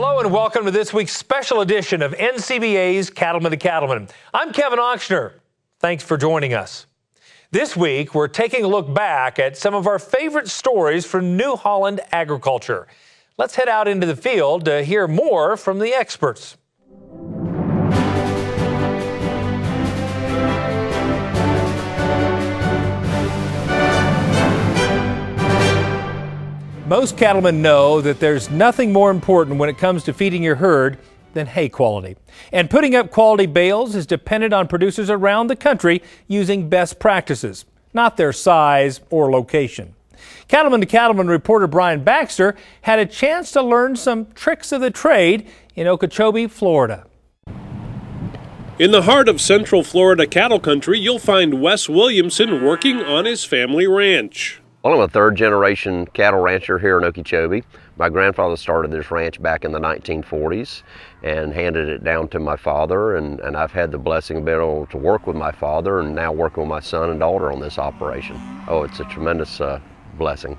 Hello and welcome to this week's special edition of NCBA's Cattleman to Cattleman. I'm Kevin Ochsner. Thanks for joining us. This week, we're taking a look back at some of our favorite stories from New Holland agriculture. Let's head out into the field to hear more from the experts. Most cattlemen know that there's nothing more important when it comes to feeding your herd than hay quality. And putting up quality bales is dependent on producers around the country using best practices, not their size or location. Cattleman to Cattleman reporter Brian Baxter had a chance to learn some tricks of the trade in Okeechobee, Florida. In the heart of Central Florida cattle country, you'll find Wes Williamson working on his family ranch. Well, I'm a third-generation cattle rancher here in Okeechobee. My grandfather started this ranch back in the 1940s and handed it down to my father, and I've had the blessing of being able to work with my father and now working with my son and daughter on this operation. Oh, it's a tremendous blessing.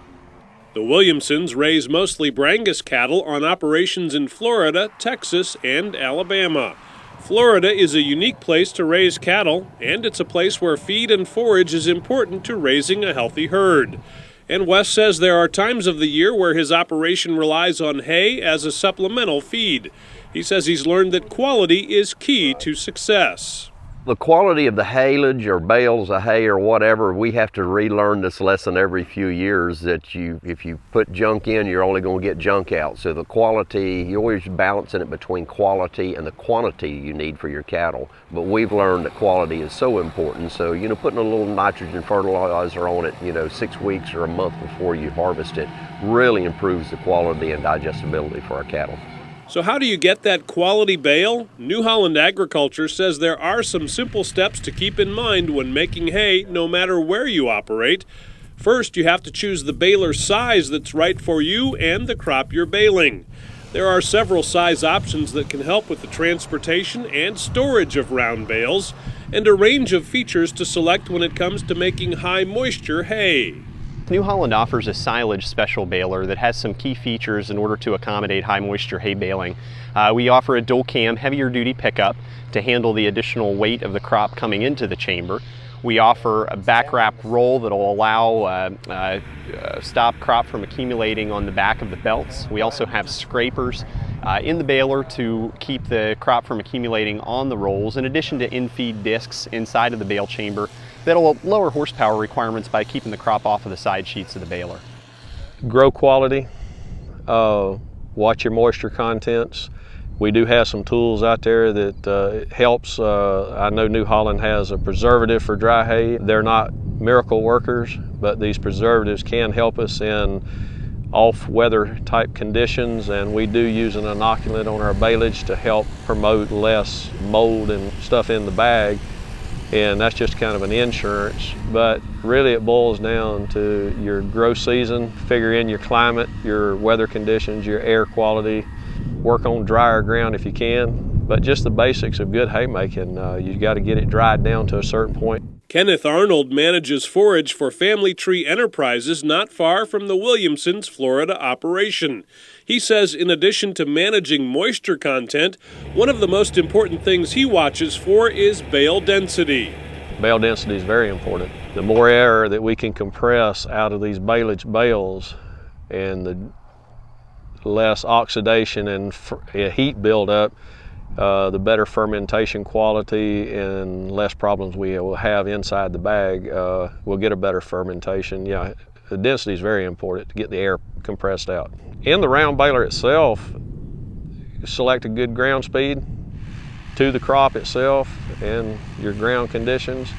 The Williamsons raise mostly Brangus cattle on operations in Florida, Texas, and Alabama. Florida is a unique place to raise cattle, and it's a place where feed and forage is important to raising a healthy herd. And Wes says there are times of the year where his operation relies on hay as a supplemental feed. He says he's learned that quality is key to success. The quality of the haylage or bales of hay or whatever, we have to relearn this lesson every few years that if you put junk in, you're only going to get junk out. So the quality, you're always balancing it between quality and the quantity you need for your cattle. But we've learned that quality is so important. So, putting a little nitrogen fertilizer on it, 6 weeks or a month before you harvest it really improves the quality and digestibility for our cattle. So how do you get that quality bale? New Holland Agriculture says there are some simple steps to keep in mind when making hay, no matter where you operate. First, you have to choose the baler size that's right for you and the crop you're baling. There are several size options that can help with the transportation and storage of round bales, and a range of features to select when it comes to making high moisture hay. New Holland offers a silage special baler that has some key features in order to accommodate high moisture hay baling. We offer a dual cam heavier duty pickup to handle the additional weight of the crop coming into the chamber. We offer a back wrap roll that will allow stop crop from accumulating on the back of the belts. We also have scrapers in the baler to keep the crop from accumulating on the rolls, in addition to in-feed discs inside of the bale chamber that'll lower horsepower requirements by keeping the crop off of the side sheets of the baler. Grow quality, watch your moisture contents. We do have some tools out there that helps. I know New Holland has a preservative for dry hay. They're not miracle workers, but these preservatives can help us in off-weather type conditions, and we do use an inoculant on our baleage to help promote less mold and stuff in the bag. And that's just kind of an insurance, but really it boils down to your grow season, figure in your climate, your weather conditions, your air quality, work on drier ground if you can, but just the basics of good haymaking. You got to get it dried down to a certain point. Kenneth Arnold manages forage for Family Tree Enterprises not far from the Williamsons' Florida operation. He says in addition to managing moisture content, one of the most important things he watches for is bale density. Bale density is very important. The more air that we can compress out of these baleage bales and the less oxidation and heat buildup, the better fermentation quality and less problems we will have inside the bag. We'll get a better fermentation. Yeah, the density is very important to get the air compressed out. In the round baler itself, select a good ground speed to the crop itself and your ground conditions.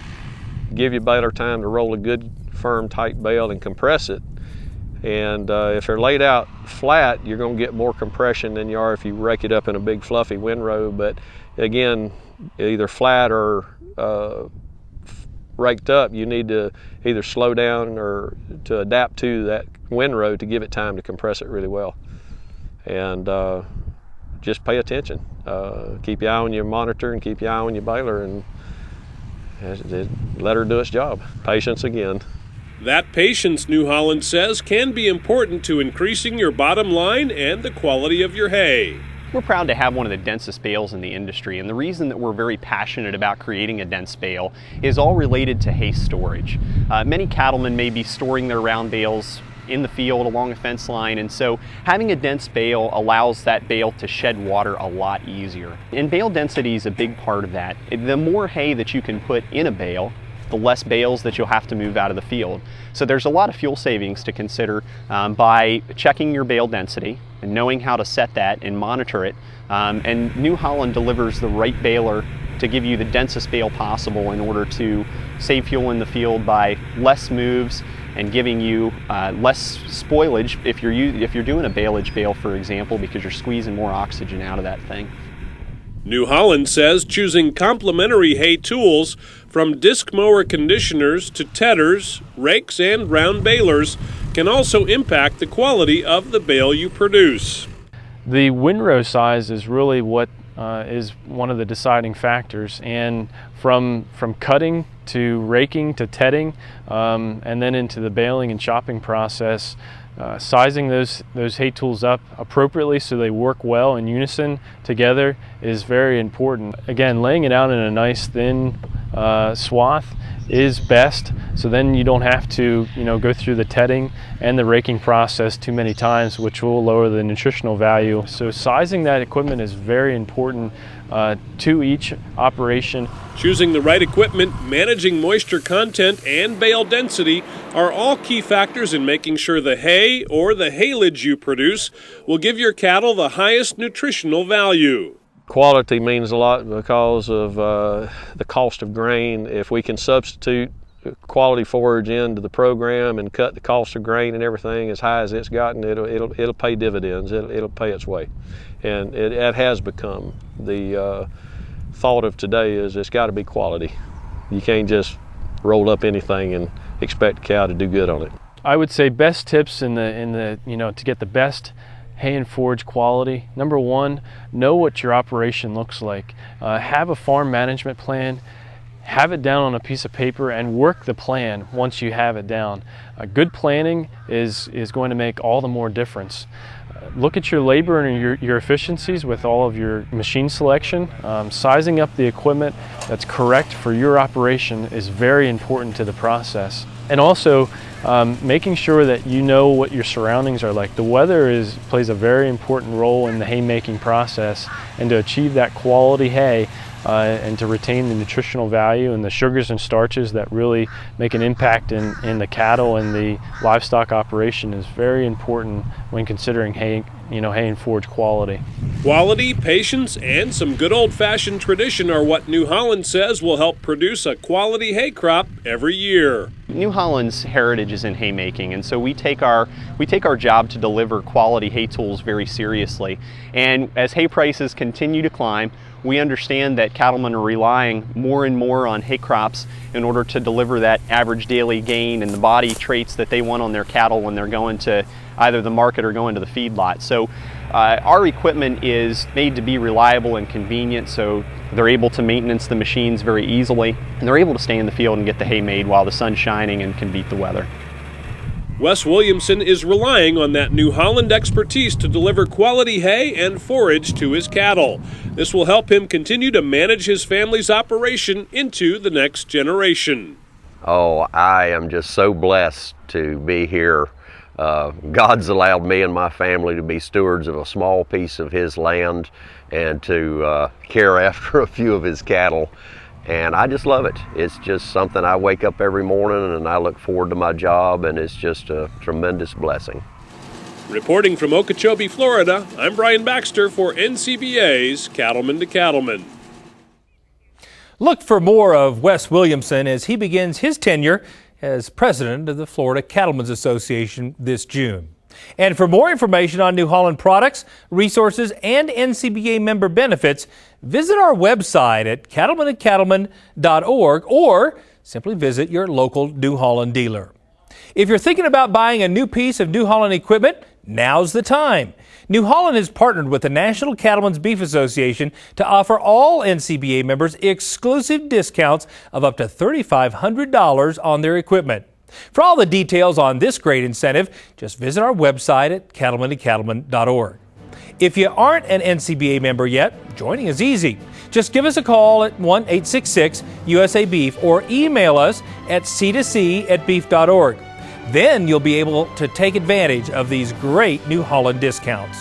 Give your baler time to roll a good, firm, tight bale and compress it. And if they're laid out flat, you're going to get more compression than you are if you rake it up in a big fluffy windrow. But again, either flat or raked up, you need to either slow down or to adapt to that windrow to give it time to compress it really well. And just pay attention. Keep your eye on your monitor and keep your eye on your baler and let her do its job. Patience again. That patience, New Holland says, can be important to increasing your bottom line and the quality of your hay. We're proud to have one of the densest bales in the industry, and the reason that we're very passionate about creating a dense bale is all related to hay storage. Many cattlemen may be storing their round bales in the field along a fence line, and so having a dense bale allows that bale to shed water a lot easier. And bale density is a big part of that. The more hay that you can put in a bale, the less bales that you'll have to move out of the field. So there's a lot of fuel savings to consider by checking your bale density and knowing how to set that and monitor it. And New Holland delivers the right baler to give you the densest bale possible in order to save fuel in the field by less moves and giving you less spoilage if you're doing a baleage bale, for example, because you're squeezing more oxygen out of that thing. New Holland says choosing complementary hay tools, from disc mower conditioners to tedders, rakes, and round balers, can also impact the quality of the bale you produce. The windrow size is really what is one of the deciding factors, and from cutting to raking to tedding, and then into the baling and chopping process, sizing those hay tools up appropriately so they work well in unison together is very important. Again, laying it out in a nice thin swath is best, so then you don't have to go through the tedding and the raking process too many times, which will lower the nutritional value. So sizing that equipment is very important to each operation. Choosing the right equipment, managing moisture content, and bale density are all key factors in making sure the hay or the haylage you produce will give your cattle the highest nutritional value. Quality means a lot because of the cost of grain. If we can substitute quality forage into the program and cut the cost of grain and everything as high as it's gotten, it'll pay dividends. It'll pay its way, and it has become the thought of today is it's got to be quality. You can't just roll up anything and expect a cow to do good on it. I would say best tips in the to get the best hay and forage quality. Number one, know what your operation looks like. Have a farm management plan. Have it down on a piece of paper and work the plan once you have it down. Good planning is going to make all the more difference. Look at your labor and your efficiencies with all of your machine selection. Sizing up the equipment that's correct for your operation is very important to the process. And also making sure that you know what your surroundings are like. The weather plays a very important role in the haymaking process, and to achieve that quality hay and to retain the nutritional value and the sugars and starches that really make an impact in the cattle and the livestock operation is very important when considering hay and forage quality. Quality, patience, and some good old-fashioned tradition are what New Holland says will help produce a quality hay crop every year. New Holland's heritage is in haymaking, and so we take our job to deliver quality hay tools very seriously. And as hay prices continue to climb, we understand that cattlemen are relying more and more on hay crops in order to deliver that average daily gain and the body traits that they want on their cattle when they're going to either the market or going to the feedlot. So our equipment is made to be reliable and convenient, so they're able to maintenance the machines very easily, and they're able to stay in the field and get the hay made while the sun's shining and can beat the weather. Wes Williamson is relying on that New Holland expertise to deliver quality hay and forage to his cattle. This will help him continue to manage his family's operation into the next generation. Oh, I am just so blessed to be here. God's allowed me and my family to be stewards of a small piece of his land and to care after a few of his cattle. And I just love it. It's just something I wake up every morning and I look forward to my job, and it's just a tremendous blessing. Reporting from Okeechobee, Florida, I'm Brian Baxter for NCBA's Cattleman to Cattleman. Look for more of Wes Williamson as he begins his tenure as president of the Florida Cattlemen's Association this June. And for more information on New Holland products, resources, and NCBA member benefits, visit our website at cattlemanandcattleman.org or simply visit your local New Holland dealer. If you're thinking about buying a new piece of New Holland equipment, now's the time. New Holland has partnered with the National Cattlemen's Beef Association to offer all NCBA members exclusive discounts of up to $3,500 on their equipment. For all the details on this great incentive, just visit our website at cattlemanandcattleman.org. If you aren't an NCBA member yet, joining is easy. Just give us a call at 1-866-USA-BEEF or email us at c2c@beef.org. Then you'll be able to take advantage of these great New Holland discounts.